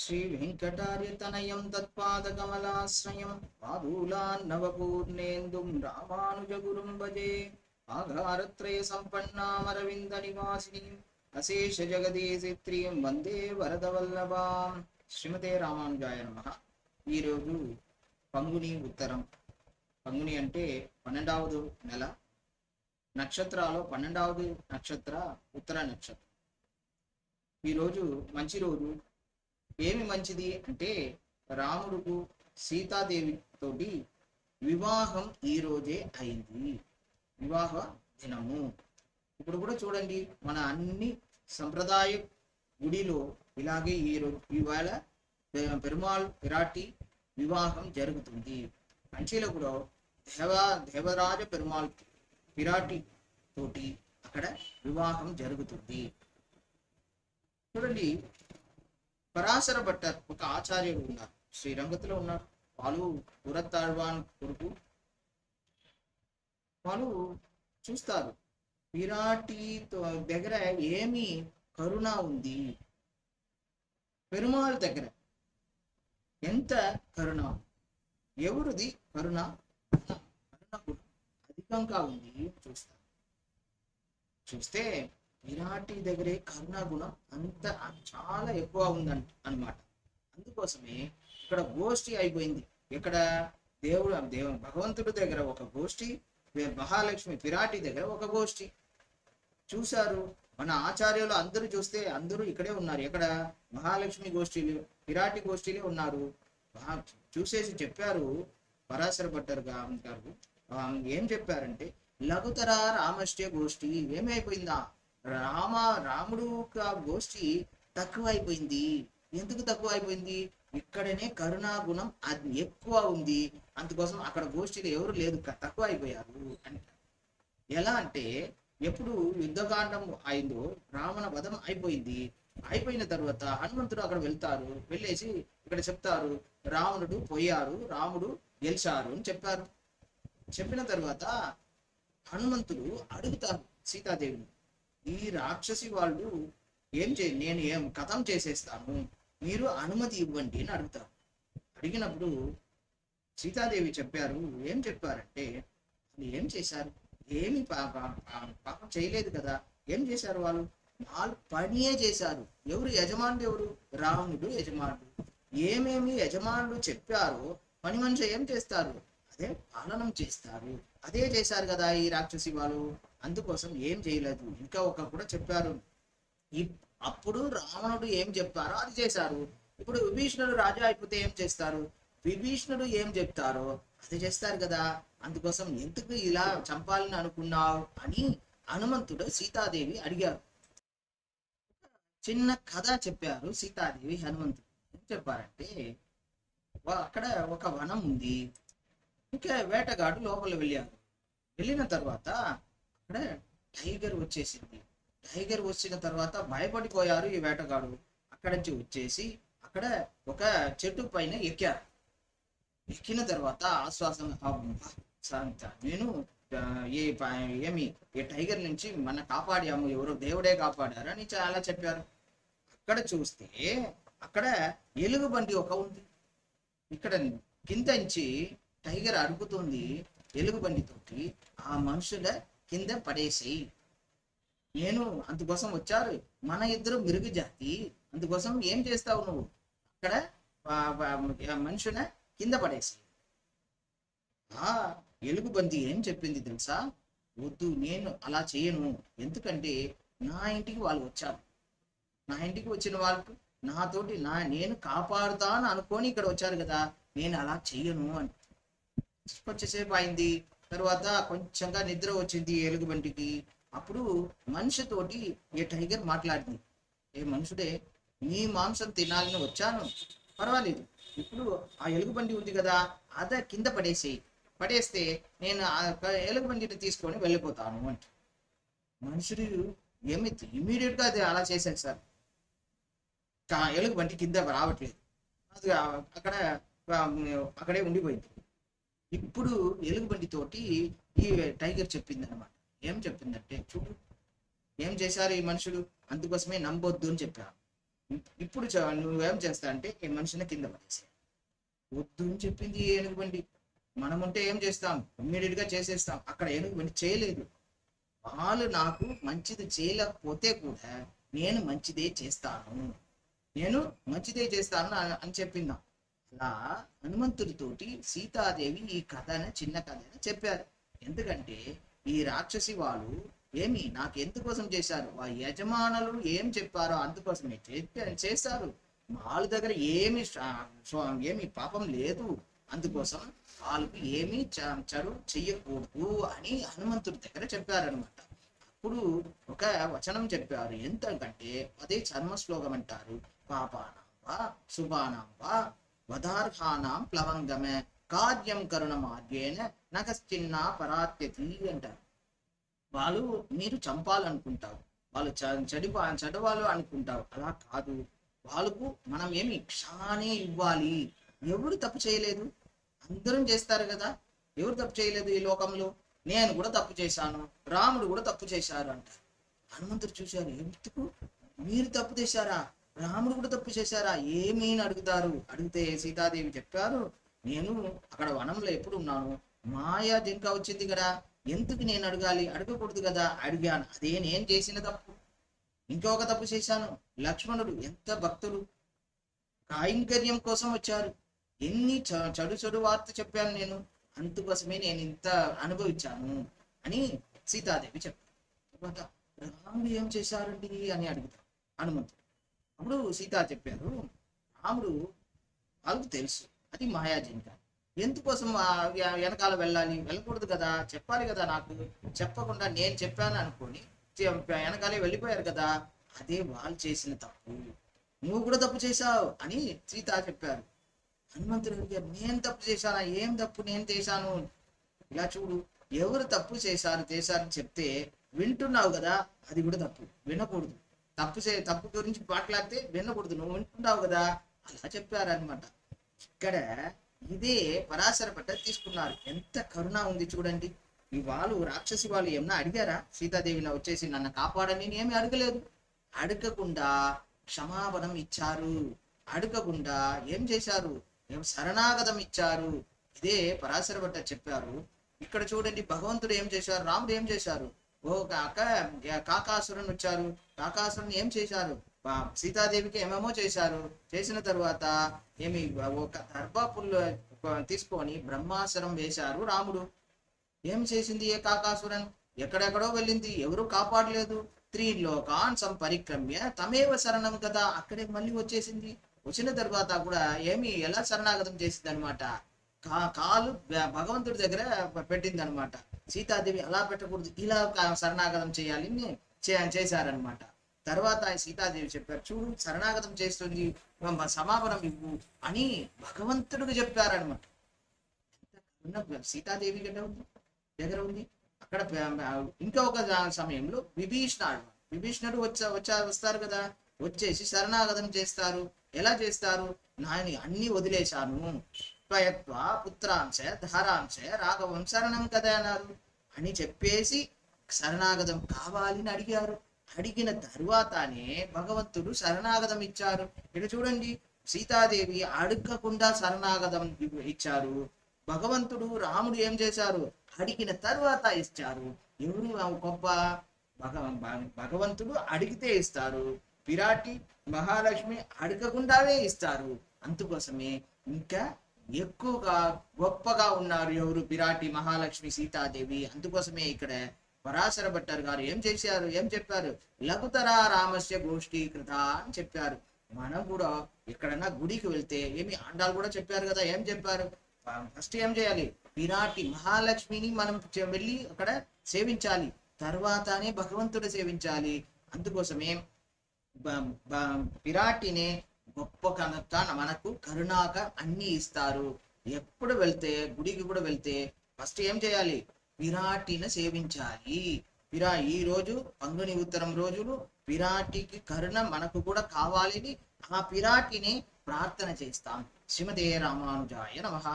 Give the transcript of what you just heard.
శ్రీ వెంకటార్యతనయం తత్పాదకమలాశ్రయం పాదూలాన్నవపూర్ణేందుం రామానుజగురుం భజే ఆధారత్రయ సంపన్నామరవింద నివాసిని అశేష జగదీశిత్రీం వందే వరదవల్లభాం. శ్రీమతే రామానుజాయ నమః. ఈరోజు పంగుని ఉత్తరం. పంగుని అంటే 12వ నెల. నక్షత్రాల్లో 12వ నక్షత్ర ఉత్తర నక్షత్రం. ఈరోజు మంచి రోజు. ఏమి మంచిది అంటే రాముడుకు సీతాదేవి తోటి వివాహం ఈ రోజే అయింది. వివాహ దినము. ఇప్పుడు కూడా చూడండి, మన అన్ని సంప్రదాయ గుడిలో ఇలాగే ఇవాళ పెరుమాళ్ పిరాటి వివాహం జరుగుతుంది. కంచిలో కూడా దేవరాజ పెరుమాళ్ పిరాటి తోటి అక్కడ వివాహం జరుగుతుంది. చూడండి, పరాశర భట్టర్ ఒక ఆచార్యుడు ఉన్నారు, శ్రీరంగతిలో ఉన్నారు. వాళ్ళు పురత్తాళ్వాన్ కొడుకు. వాళ్ళు చూస్తారు పిరాటి దగ్గర ఏమి కరుణ ఉంది, పెరుమాళ్ దగ్గర ఎంత కరుణ, ఎవరిది కరుణ కూడా అధికంగా ఉంది చూస్తారు. చూస్తే విరాటి దగ్గరే కరుణా గుణం అంత చాలా ఎక్కువ ఉందంట అనమాట. అందుకోసమే ఇక్కడ గోష్ఠి అయిపోయింది. ఇక్కడ భగవంతుడి దగ్గర ఒక గోష్ఠి, మహాలక్ష్మి విరాటి దగ్గర ఒక గోష్ఠి. చూశారు మన ఆచార్యులు అందరూ. చూస్తే అందరూ ఇక్కడే ఉన్నారు. ఎక్కడ మహాలక్ష్మి గోష్ఠీలు, విరాటి గోష్ఠీలే ఉన్నారు. చూసేసి చెప్పారు పరాశర భట్టర్ గారు. ఏం చెప్పారంటే, లఘుతర రామష్ట్య గోష్ఠి ఏమైపోయిందా, రాముడు గోష్ఠి తక్కువ అయిపోయింది. ఎందుకు తక్కువ అయిపోయింది? ఇక్కడనే కరుణా గుణం అది ఎక్కువ ఉంది. అందుకోసం అక్కడ గోష్ఠిలో ఎవరు లేదు, తక్కువ అయిపోయారు అని. ఎలా అంటే, ఎప్పుడు యుద్ధకాండం అయిందో రావణ వధం అయిపోయింది. అయిపోయిన తర్వాత హనుమంతుడు అక్కడ వెళ్తారు. వెళ్ళేసి ఇక్కడ చెప్తారు, రావణుడు పోయారు, రాముడు గెలిచారు అని చెప్పారు. చెప్పిన తర్వాత హనుమంతుడు అడుగుతారు సీతాదేవిని, ఈ రాక్షసి వాళ్ళు నేను ఏం కథం చేసేస్తాను, మీరు అనుమతి ఇవ్వండి అని అడుగుతారు. అడిగినప్పుడు సీతాదేవి చెప్పారు. ఏం చెప్పారంటే, ఏం చేశారు? ఏమి పాపం చేయలేదు కదా. ఏం చేశారు వాళ్ళు? పనియే చేశారు. ఎవరు యజమానుడు? ఎవరు? రావణుడు యజమానుడు. ఏమేమి యజమానులు చెప్పారో పని మనిషి ఏం చేస్తారు? అదే పాలనం చేస్తారు. అదే చేశారు కదా ఈ రాక్షసి వాళ్ళు. అందుకోసం ఏం చేయలేదు. ఇంకా ఒక కూడా చెప్పారు, అప్పుడు రావణుడు ఏం చెప్పారో అది చేశారు. ఇప్పుడు విభీషణుడు రాజా అయిపోతే ఏం చేస్తారు? విభీషణుడు ఏం చెప్తారో అది చేస్తారు కదా. అందుకోసం ఎందుకు ఇలా చంపాలని అనుకున్నావు అని హనుమంతుడు సీతాదేవి అడిగారు. చిన్న కథ చెప్పారు సీతాదేవి హనుమంతుడు. ఏం చెప్పారంటే, అక్కడ ఒక వనం ఉంది. ఇంకా వేటగాడు లోపల వెళ్ళారు. వెళ్ళిన తర్వాత అక్కడ టైగర్ వచ్చేసింది. టైగర్ వచ్చిన తర్వాత భయపడిపోయారు ఈ వేటగాడు. అక్కడి నుంచి వచ్చేసి అక్కడ ఒక చెట్టు పైన ఎక్కారు. ఎక్కిన తర్వాత ఆశ్వాసం, నేను ఈ టైగర్ నుంచి మన కాపాడాము, ఎవరో దేవుడే కాపాడారు అని చాలా చెప్పారు. అక్కడ చూస్తే అక్కడ ఎలుగుబంటి ఒక ఉంది. ఇక్కడ కింద నుంచి టైగర్ అడుగుతుంది ఎలుగుబంటితోటి, ఆ మనుషుల కింద పడేసి, నేను అందుకోసం వచ్చారు, మన ఇద్దరు మిరుగు జాతి, అందుకోసం ఏం చేస్తావు నువ్వు? అక్కడ మనుషుల కింద పడేసి. ఆ ఎలుగుబంది ఏం చెప్పింది తెలుసా? వద్దు, నేను అలా చేయను. ఎందుకంటే నా ఇంటికి వాళ్ళు వచ్చారు. నా ఇంటికి వచ్చిన వాళ్ళకు నాతోటి నేను కాపాడుతాను అనుకొని ఇక్కడ వచ్చారు కదా, నేను అలా చెయ్యను అని. కొంచెంసేపు అయింది. తర్వాత కొంచెంగా నిద్ర వచ్చింది ఎలుగుబంటికి. అప్పుడు మనిషితోటి ఏ టైగర్ మాట్లాడింది, ఏ మనుషుడే, నీ మాంసం తినాలని వచ్చాను, పర్వాలేదు, ఇప్పుడు ఆ ఎలుగుబంటి ఉంది కదా అదే కింద పడేస్తే నేను ఆ ఎలుగుబంటిని తీసుకొని వెళ్ళిపోతాను అంట. మనుషుడు ఏమైతే ఇమీడియట్ గా అది అలా చేశాడు సార్. ఎలుగుబంటి కింద రావట్లేదు, అది అక్కడే ఉండిపోయింది. ఇప్పుడు ఎలుగుబంటి తోటి ఈ టైగర్ చెప్పింది అనమాట. ఏం చెప్పిందంటే, చూడు ఏం చేశారు ఈ మనుషులు, అందుకోసమే నమ్మొద్దు అని చెప్పారు. ఇప్పుడు నువ్వేం చేస్తా అంటే ఈ మనిషిని కింద పడేసి వద్దు అని చెప్పింది ఏనుగు బండి. మనం ఉంటే ఏం చేస్తాం, ఇమ్మీడియట్ గా చేసేస్తాం. అక్కడ ఏనుగు బండి చేయలేదు. వాళ్ళు నాకు మంచిది చేయలేకపోతే కూడా నేను మంచిదే చేస్తాను, నేను మంచిదే చేస్తాను అని చెప్పిందా. అలా హనుమంతుడితోటి సీతాదేవి ఈ కథని చిన్న కథని చెప్పారు. ఎందుకంటే ఈ రాక్షసి వాళ్ళు ఏమి నాకు ఎందుకోసం చేశారు, వాళ్ళ యజమానులు ఏం చెప్పారో అందుకోసమే చేశారు. వాళ్ళ దగ్గర ఏమి పాపం లేదు, అందుకోసం వాళ్ళకి ఏమీ చెడు చెయ్యకూడదు అని హనుమంతుడి దగ్గర చెప్పారనమాట. అప్పుడు ఒక వచనం చెప్పారు, ఎంతకంటే అదే చర్మ శ్లోకం అంటారు. పాపానాం వా శుభానాం వా వదార్హానాం ప్లవంగమే కార్యం కరుణ మార్గేణ నగశ్చిన్న పరాత్యతి అంటారు. వాళ్ళు మీరు చంపాలనుకుంటారు, వాళ్ళు చెడవాళ్ళు అనుకుంటారు. అలా కాదు, వాళ్ళకు మనం ఏమి క్షమానే ఇవ్వాలి. ఎవరు తప్పు చేయలేదు, అందరం చేస్తారు కదా. ఎవరు తప్పు చేయలేదు ఈ లోకంలో? నేను కూడా తప్పు చేశాను, రాముడు కూడా తప్పు చేశారు అంటారు. హనుమంతుడు చూశారు, ఎందుకు మీరు తప్పు చేశారా, రాముడు కూడా తప్పు చేశారా ఏమీ అడుగుతారు. అడిగితే సీతాదేవి చెప్పారు, నేను అక్కడ వనంలో ఎప్పుడు ఉన్నాను, మాయా జింక వచ్చింది కదా, ఎందుకు నేను అడగాలి, అడగకూడదు కదా, అడిగాను, అదే నేను చేసిన తప్పు. ఇంకొక తప్పు చేశాను, లక్ష్మణుడు ఎంత భక్తుడు, కైంకర్యం కోసం వచ్చారు, ఎన్ని చెడు వార్త చెప్పాను నేను, అందుకోసమే నేను ఇంత అనుభవించాను అని సీతాదేవి చెప్పారు. తర్వాత రాముడు ఏం చేశారండి అని అడుగుతారు హనుమంతుడు. అప్పుడు సీత చెప్పారు, రాముడు వాళ్ళకు తెలుసు అది మాయాజింక, ఎందుకోసం వెనకాల వెళ్ళకూడదు కదా, చెప్పాలి కదా, నాకు చెప్పకుండా నేను చెప్పాను అనుకోని వెనకాలే వెళ్ళిపోయారు కదా, అదే వాళ్ళు చేసిన తప్పు, నువ్వు కూడా తప్పు చేశావు అని సీత చెప్పారు. హనుమంతుడు అడిగారు, నేను తప్పు చేశానా, ఏం తప్పు నేను చేశాను, ఇలా చూడు, ఎవరు తప్పు చేశారని చెప్తే వింటున్నావు కదా, అది కూడా తప్పు, వినకూడదు. తప్పు గురించి మాట్లాడితే వినకూడదు, నువ్వు వింటున్నావు కదా, అలా చెప్పారనమాట. ఇక్కడ ఇదే పరాశర భట్టర్ తీసుకున్నారు. ఎంత కరుణ ఉంది చూడండి. ఈ వాళ్ళు రాక్షసి వాళ్ళు ఏమన్నా అడిగారా, సీతాదేవిని వచ్చేసి నన్ను కాపాడని ఏమి అడగలేదు. అడగకుండా క్షమాపణం ఇచ్చారు, అడగకుండా ఏం చేశారు, ఏం శరణాగతం ఇచ్చారు. ఇదే పరాశర భట్టర్ చెప్పారు. ఇక్కడ చూడండి, భగవంతుడు ఏం చేశారు, రాముడు ఏం చేశారు, కాకాసురుని వచ్చారు, కాకాసురుని ఏం చేశారు, సీతాదేవికి ఏమేమో చేశారు. చేసిన తరువాత ఏమి ఒక దర్భపుల్లు తీసుకొని బ్రహ్మాసనం వేశారు రాముడు. ఏం చేసింది ఏ కాకాసురన్, ఎక్కడెక్కడో వెళ్ళింది, ఎవరు కాపాడలేదు. త్రిలోకాన్ సంపరిక్రమ్య తమేవ శరణం కదా, అక్కడే మళ్ళీ వచ్చేసింది. వచ్చిన తర్వాత కూడా ఏమి ఎలా శరణాగతం చేసింది అనమాట, కాలు భగవంతుడి దగ్గర పెట్టింది అనమాట. సీతాదేవి అలా పెట్టకూడదు, ఇలా శరణాగతం చేయాలని చేశారనమాట. తర్వాత సీతాదేవి చెప్పారు, చూడు శరణాగతం చేస్తుంది, సమాపనం ఇవ్వు అని భగవంతుడికి చెప్పారనమాట. సీతాదేవి దగ్గర ఉంది. అక్కడ ఇంకా ఒక సమయంలో విభీషణుడు వస్తారు కదా, వచ్చేసి శరణాగతం చేస్తారు. ఎలా చేస్తారు, నాయని అన్ని వదిలేశాను, త్వయత్వ పుత్రాంశ ధారాంశ రాఘవం శరణం కదా అన్నారు అని చెప్పేసి శరణాగతం కావాలని అడిగారు. అడిగిన తరువాతనే భగవంతుడు శరణాగతం ఇచ్చారు. ఇక్కడ చూడండి, సీతాదేవి అడగకుండా శరణాగతం ఇచ్చారు. భగవంతుడు రాముడు ఏం చేశారు, అడిగిన తర్వాత ఇచ్చారు. ఎవరు గొప్ప, భగవంతుడు అడిగితే ఇస్తారు, పిరాటి మహాలక్ష్మి అడగకుండానే ఇస్తారు. అందుకోసమే ఇంకా ఎక్కువగా గొప్పగా ఉన్నారు ఎవరు, పిరాటి మహాలక్ష్మి సీతాదేవి. అందుకోసమే ఇక్కడ పరాశర భట్టర్ గారు ఏం చెప్పారు, లఘుతరా రామస్య గోష్ఠీకృత అని చెప్పారు. మనం కూడా ఎక్కడన్నా గుడికి వెళ్తే ఏమి ఆండాలు కూడా చెప్పారు కదా, ఏం చెప్పారు, ఫస్ట్ ఏం చేయాలి, పిరాటి మహాలక్ష్మిని మనం వెళ్ళి అక్కడ సేవించాలి, తర్వాతనే భగవంతుడు సేవించాలి. అందుకోసమే పిరాటినే గొప్ప కనుక మనకు కరుణాక అన్ని ఇస్తారు. ఎప్పుడు వెళ్తే గుడికి కూడా వెళ్తే ఫస్ట్ ఏం చేయాలి, పిరాటిని సేవించాలి. ఈ రోజు పంగుని ఉత్తరం రోజులు పిరాటికి కరుణ మనకు కూడా కావాలని ఆ పిరాటిని ప్రార్థన చేస్తాం. శ్రీమతే రామానుజాయ నమః.